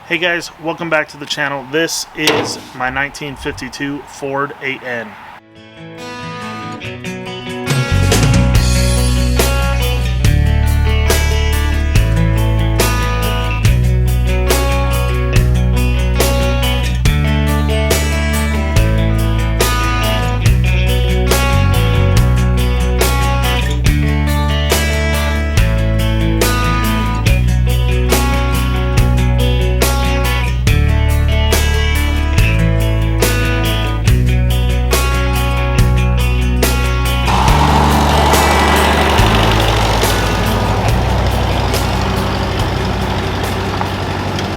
Hey guys, welcome back to the channel. This is my 1952 Ford 8N.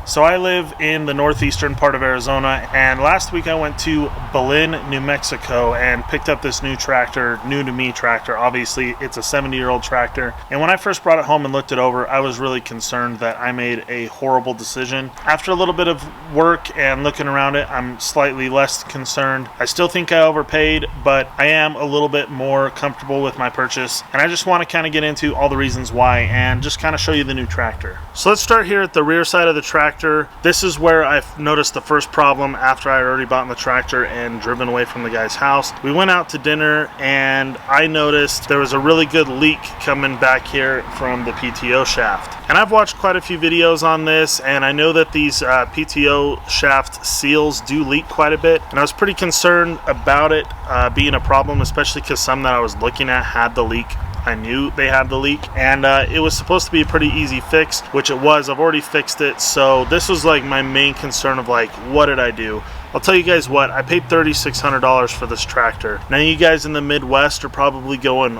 So I live in the northeastern part of Arizona, and last week I went to Belen, New Mexico, and picked up this new tractor, new to me tractor. Obviously, it's a 70-year-old tractor. And when I first brought it home and looked it over, I was really concerned that I made a horrible decision. After a little bit of work and looking around it, I'm slightly less concerned. I still think I overpaid, but I am a little bit more comfortable with my purchase. And I just want to kind of get into all the reasons why and just kind of show you the new tractor. So let's start here at the rear side of the tractor. This is where I've noticed the first problem after I had already bought the tractor and driven away from the guy's house. We went out to dinner and I noticed there was a really good leak coming back here from the PTO shaft. And I've watched quite a few videos on this, and I know that these PTO shaft seals do leak quite a bit. And I was pretty concerned about it being a problem, especially because some that I was looking at had the leak. I knew they had the leak, and it was supposed to be a pretty easy fix, which it was. I've already fixed it, so this was like my main concern of like, what did I do? I'll tell you guys what, I paid $3,600 for this tractor. Now you guys in the Midwest are probably going,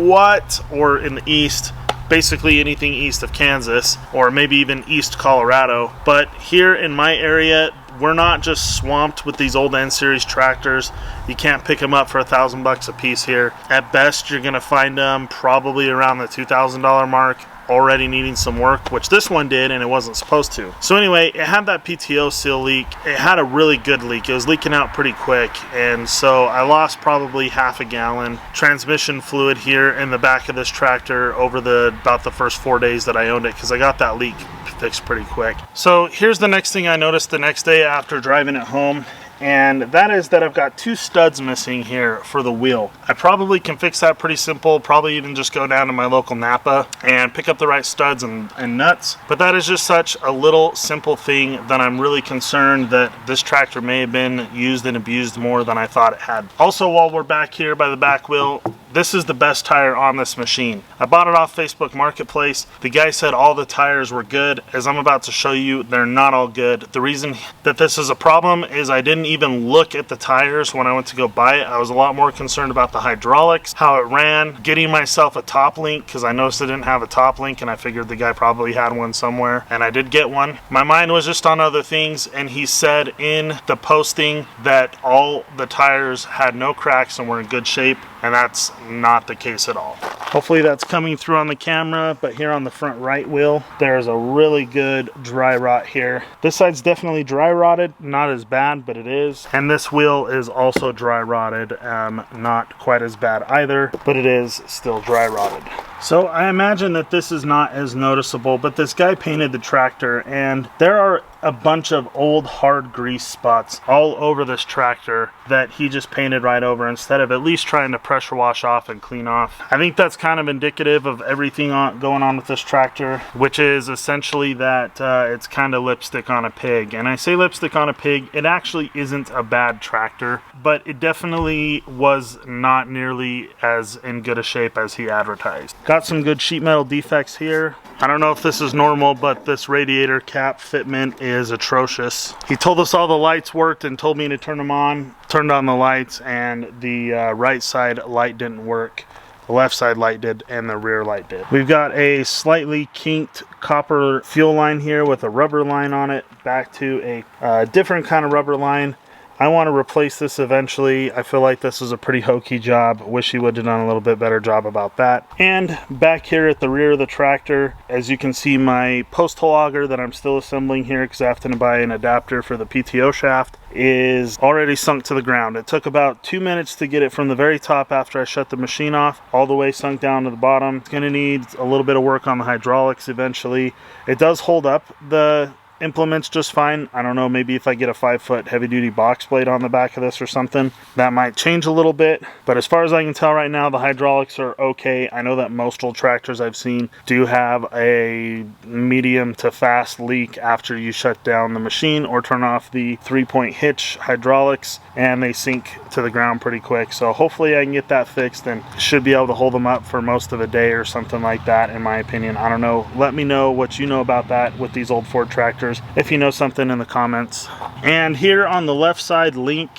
what? Or in the East, basically anything east of Kansas, or maybe even East Colorado. But here in my area, we're not just swamped with these old N-Series tractors. You can't pick them up for $1,000 a piece here. At best, you're gonna find them probably around the $2,000 mark, already needing some work, which this one did, and it wasn't supposed to. So anyway, it had that PTO seal leak. It had a really good leak. It was leaking out pretty quick, and so I lost probably half a gallon transmission fluid here in the back of this tractor over about the first 4 days that I owned it, because I got that leak fixed pretty quick. So here's the next thing I noticed the next day after driving it home, and that is that I've got two studs missing here for the wheel. I probably can fix that pretty simple, probably even just go down to my local Napa and pick up the right studs and nuts. But that is just such a little simple thing that I'm really concerned that this tractor may have been used and abused more than I thought it had. Also, while we're back here by the back wheel, this is the best tire on this machine. I bought it off Facebook Marketplace. The guy said all the tires were good. As I'm about to show you, they're not all good. The reason that this is a problem is I didn't even look at the tires when I went to go buy it. I was a lot more concerned about the hydraulics, how it ran, getting myself a top link, because I noticed I didn't have a top link and I figured the guy probably had one somewhere, and I did get one. My mind was just on other things, and he said in the posting that all the tires had no cracks and were in good shape, and that's not the case at all. Hopefully that's coming through on the camera, but here on the front right wheel, there's a really good dry rot here. This side's definitely dry rotted, not as bad, but it is. And this wheel is also dry rotted, not quite as bad either, but it is still dry rotted. So I imagine that this is not as noticeable, but this guy painted the tractor, and there are a bunch of old hard grease spots all over this tractor that he just painted right over instead of at least trying to pressure wash off and clean off. I think that's kind of indicative of everything going on with this tractor, which is essentially that it's kind of lipstick on a pig. And I say lipstick on a pig, it actually isn't a bad tractor, but it definitely was not nearly as in good a shape as he advertised. Got some good sheet metal defects here. I don't know if this is normal, but this radiator cap fitment is atrocious. He told us all the lights worked and told me to turn them on. Turned on the lights, and the right side light didn't work. The left side light did, and the rear light did. We've got a slightly kinked copper fuel line here with a rubber line on it, back to a different kind of rubber line. I want to replace this eventually. I feel like this was a pretty hokey job. Wish he would have done a little bit better job about that. And back here at the rear of the tractor, as you can see, my post hole auger that I'm still assembling here because I have to buy an adapter for the PTO shaft is already sunk to the ground. It took about 2 minutes to get it from the very top after I shut the machine off, all the way sunk down to the bottom. It's going to need a little bit of work on the hydraulics eventually. It does hold up the implements just fine. I don't know, maybe if I get a 5-foot heavy duty box blade on the back of this or something, that might change a little bit. But as far as I can tell right now, the hydraulics are okay. I know that most old tractors I've seen do have a medium to fast leak after you shut down the machine or turn off the 3-point hitch hydraulics, and they sink to the ground pretty quick. So hopefully I can get that fixed and should be able to hold them up for most of a day or something like that, in my opinion. I don't know. Let me know what you know about that with these old Ford tractors, if you know something, in the comments. And here on the left side link,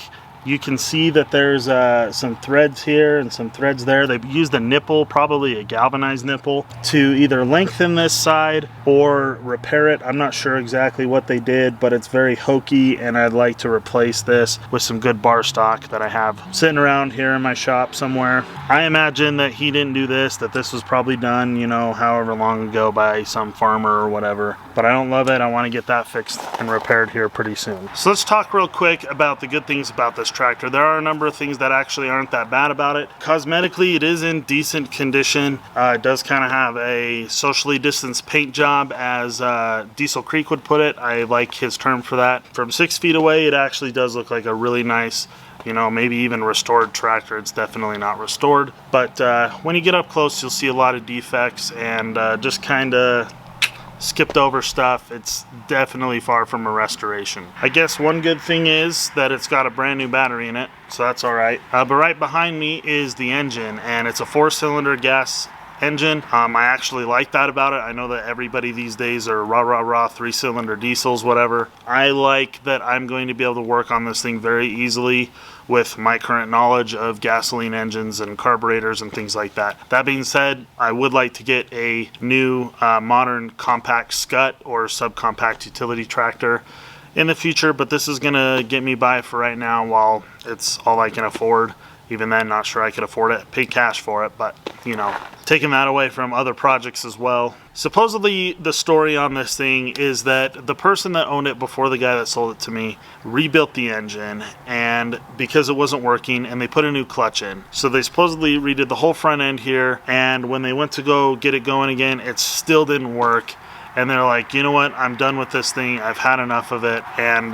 you can see that there's some threads here and some threads there. They used a nipple, probably a galvanized nipple, to either lengthen this side or repair it. I'm not sure exactly what they did, but it's very hokey, and I'd like to replace this with some good bar stock that I have sitting around here in my shop somewhere. I imagine that he didn't do this, that this was probably done, you know, however long ago by some farmer or whatever. But I don't love it. I want to get that fixed and repaired here pretty soon. So let's talk real quick about the good things about this tractor. There are a number of things that actually aren't that bad about it. Cosmetically, it is in decent condition. It does kind of have a socially distanced paint job, as Diesel Creek would put it. I like his term for that. From 6 feet away, it actually does look like a really nice, you know, maybe even restored tractor. It's definitely not restored, but when you get up close, you'll see a lot of defects and just kind of skipped over stuff. It's definitely far from a restoration. I guess one good thing is that it's got a brand new battery in it, so that's all right. But right behind me is the engine, and it's a 4-cylinder gas engine. I actually like that about it. I know that everybody these days are rah 3-cylinder diesels, whatever. I like that I'm going to be able to work on this thing very easily with my current knowledge of gasoline engines and carburetors and things like that. That being said, I would like to get a new modern compact scut or subcompact utility tractor in the future, but this is gonna get me by for right now while it's all I can afford. Even then, not sure I could afford it. Pay cash for it, but, you know, taking that away from other projects as well. Supposedly, the story on this thing is that the person that owned it before the guy that sold it to me rebuilt the engine, and because it wasn't working, and they put a new clutch in. So they supposedly redid the whole front end here, and when they went to go get it going again, it still didn't work. And they're like, you know what, I'm done with this thing. I've had enough of it. And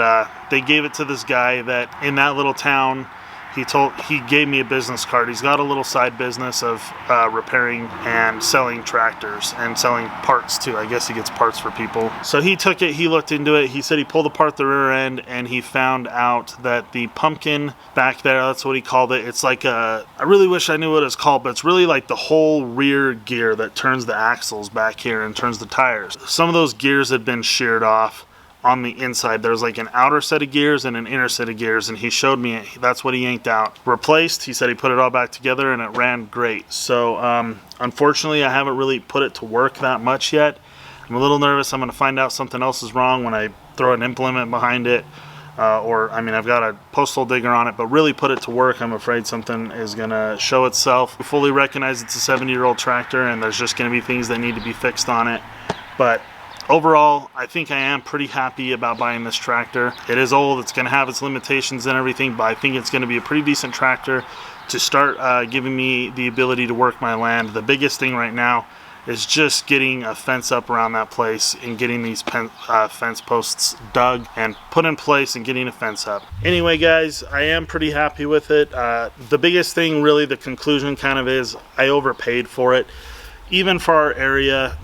they gave it to this guy that in that little town, he gave me a business card. He's got a little side business of repairing and selling tractors and selling parts too. I guess he gets parts for people. So he took it, he looked into it. He said he pulled apart the rear end and he found out that the pumpkin back there, that's what he called it. It's like I really wish I knew what it's called, but it's really like the whole rear gear that turns the axles back here and turns the tires. Some of those gears had been sheared off on the inside. There's like an outer set of gears and an inner set of gears, and he showed me it. That's what he yanked out. Replaced, he said he put it all back together and it ran great. So unfortunately, I haven't really put it to work that much yet. I'm a little nervous I'm going to find out something else is wrong when I throw an implement behind it. Or, I mean, I've got a postal digger on it, but really put it to work, I'm afraid something is going to show itself. I fully recognize it's a 70-year-old tractor and there's just going to be things that need to be fixed on it. But overall, I think I am pretty happy about buying this tractor. It is old, it's going to have its limitations and everything, but I think it's going to be a pretty decent tractor to start giving me the ability to work my land. The biggest thing right now is just getting a fence up around that place and getting these fence posts dug and put in place and getting a fence up. Anyway, guys, I am pretty happy with it. The biggest thing, really, the conclusion kind of is I overpaid for it. Even for our area,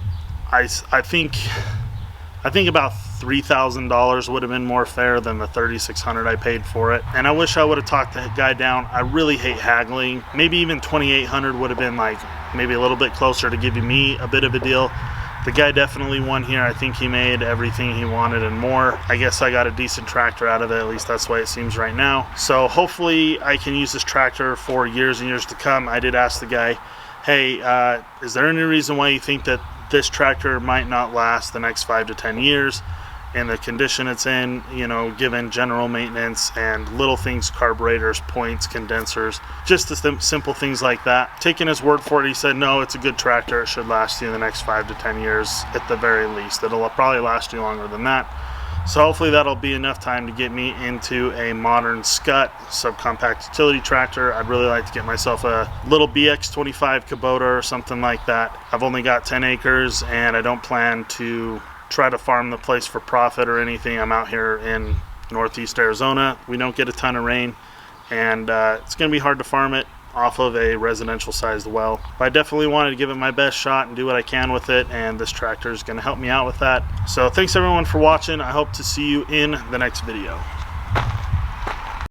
I think about $3,000 would have been more fair than the $3,600 I paid for it. And I wish I would have talked the guy down. I really hate haggling. Maybe even $2,800 would have been like maybe a little bit closer to giving me a bit of a deal. The guy definitely won here. I think he made everything he wanted and more. I guess I got a decent tractor out of it. At least that's the way it seems right now. So hopefully I can use this tractor for years and years to come. I did ask the guy, hey, is there any reason why you think that this tractor might not last the next 5 to 10 years in the condition it's in, you know, given general maintenance and little things, carburetors, points, condensers, just the simple things like that. Taking his word for it, he said, no, it's a good tractor. It should last you the next 5 to 10 years at the very least. It'll probably last you longer than that. So hopefully that'll be enough time to get me into a modern Scut subcompact utility tractor. I'd really like to get myself a little BX25 Kubota or something like that. I've only got 10 acres and I don't plan to try to farm the place for profit or anything. I'm out here in Northeast Arizona. We don't get a ton of rain, and it's going to be hard to farm it off of a residential sized well. But I definitely wanted to give it my best shot and do what I can with it, and this tractor is going to help me out with that. So thanks everyone for watching. I hope to see you in the next video.